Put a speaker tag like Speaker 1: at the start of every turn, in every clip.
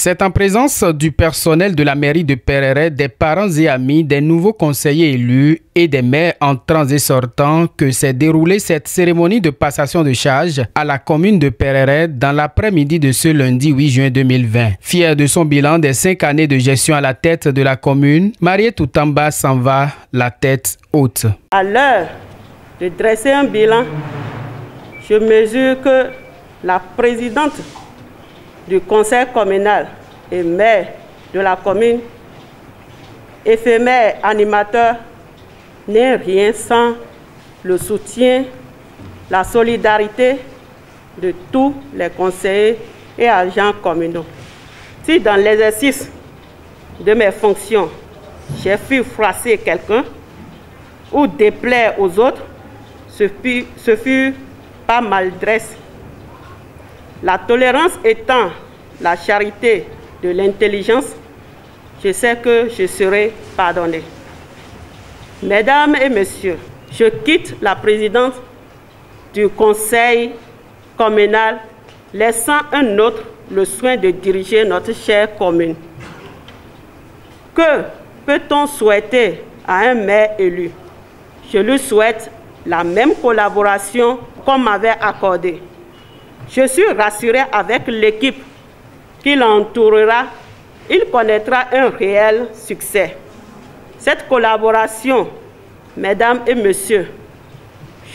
Speaker 1: C'est en présence du personnel de la mairie de Pereret, des parents et amis, des nouveaux conseillers élus et des maires entrants et sortants que s'est déroulée cette cérémonie de passation de charge à la commune de Pereret dans l'après-midi de ce lundi 8 juin 2020. Fier de son bilan des 5 années de gestion à la tête de la commune, Mariétou Tamba s'en va la tête haute.
Speaker 2: À l'heure de dresser un bilan, je mesure que la présidente du conseil communal et maire de la commune, éphémère animateur, n'est rien sans le soutien, la solidarité de tous les conseillers et agents communaux. Si dans l'exercice de mes fonctions, j'ai pu froisser quelqu'un ou déplaire aux autres, ce fut pas maladresse. La tolérance étant la charité de l'intelligence, je sais que je serai pardonné. Mesdames et messieurs, je quitte la présidence du conseil communal, laissant un autre le soin de diriger notre chère commune. Que peut-on souhaiter à un maire élu? Je lui souhaite la même collaboration qu'on m'avait accordée. Je suis rassuré avec l'équipe qui l'entourera, il connaîtra un réel succès. Cette collaboration, mesdames et messieurs,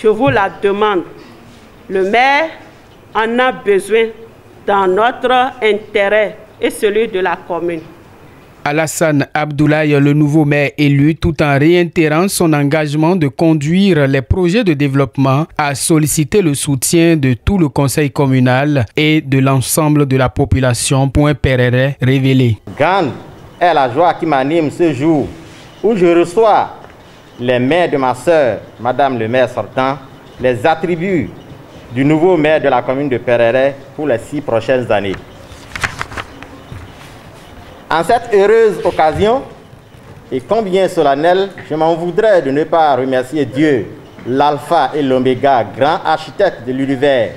Speaker 2: je vous la demande. Le maire en a besoin dans notre intérêt et celui de la commune.
Speaker 1: Alassane Abdoulaye, le nouveau maire élu, tout en réitérant son engagement de conduire les projets de développement, a sollicité le soutien de tout le conseil communal et de l'ensemble de la population. Point Pereret révélé.
Speaker 3: Grande est la joie qui m'anime ce jour où je reçois les maires de ma sœur, Madame le maire sortant, les attributs du nouveau maire de la commune de Pereret pour les 6 prochaines années. En cette heureuse occasion, et combien solennelle, je m'en voudrais de ne pas remercier Dieu, l'alpha et l'oméga, grand architecte de l'univers,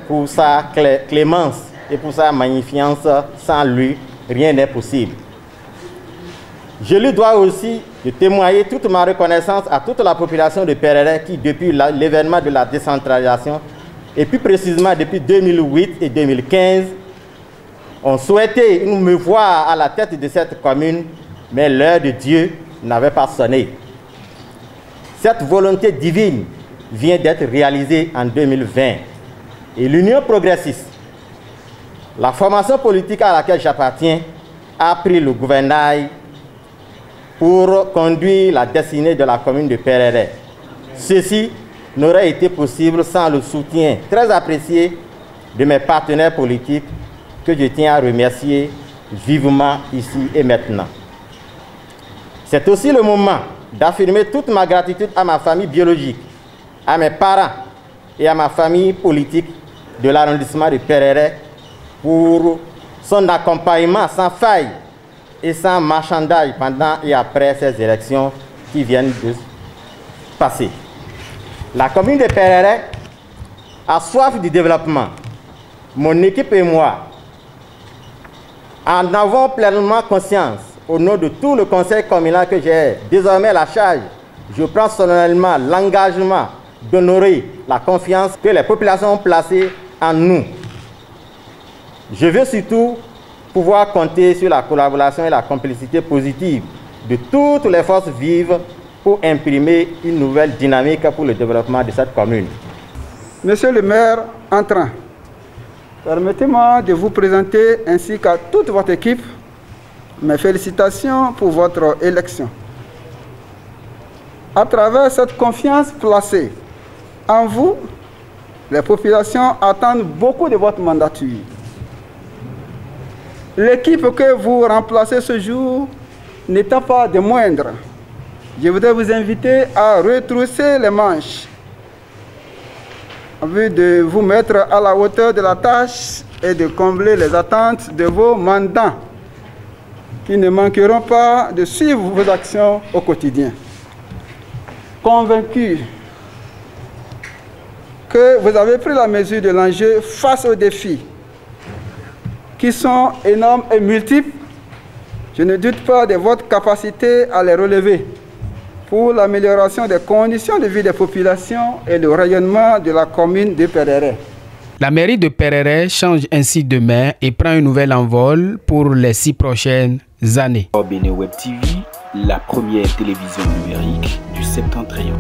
Speaker 3: pour sa clémence et pour sa magnificence. Sans lui, rien n'est possible. Je lui dois aussi de témoigner toute ma reconnaissance à toute la population de Pereret qui, depuis l'événement de la décentralisation, et plus précisément depuis 2008 et 2015, ont souhaité me voir à la tête de cette commune, mais l'heure de Dieu n'avait pas sonné. Cette volonté divine vient d'être réalisée en 2020. Et l'Union progressiste, la formation politique à laquelle j'appartiens, a pris le gouvernail pour conduire la destinée de la commune de Pereret. Ceci n'aurait été possible sans le soutien très apprécié de mes partenaires politiques, que je tiens à remercier vivement ici et maintenant. C'est aussi le moment d'affirmer toute ma gratitude à ma famille biologique, à mes parents et à ma famille politique de l'arrondissement de Pereret pour son accompagnement sans faille et sans marchandage pendant et après ces élections qui viennent de passer. La commune de Pereret a soif du développement. Mon équipe et moi en avons pleinement conscience. Au nom de tout le conseil communal que j'ai désormais la charge, je prends solennellement l'engagement d'honorer la confiance que les populations ont placée en nous. Je veux surtout pouvoir compter sur la collaboration et la complicité positive de toutes les forces vives pour imprimer une nouvelle dynamique pour le développement de cette commune.
Speaker 4: Monsieur le maire entrant, permettez-moi de vous présenter ainsi qu'à toute votre équipe mes félicitations pour votre élection. À travers cette confiance placée en vous, les populations attendent beaucoup de votre mandature. L'équipe que vous remplacez ce jour n'étant pas de moindre, je voudrais vous inviter à retrousser les manches en vue de vous mettre à la hauteur de la tâche et de combler les attentes de vos mandants qui ne manqueront pas de suivre vos actions au quotidien. Convaincu que vous avez pris la mesure de l'enjeu face aux défis qui sont énormes et multiples, je ne doute pas de votre capacité à les relever pour l'amélioration des conditions de vie des populations et le rayonnement de la commune de Pereret.
Speaker 1: La mairie de Pereret change ainsi de main et prend un nouvel envol pour les 6 prochaines années.
Speaker 5: Bénin Web TV, la première télévision numérique du Septentrion.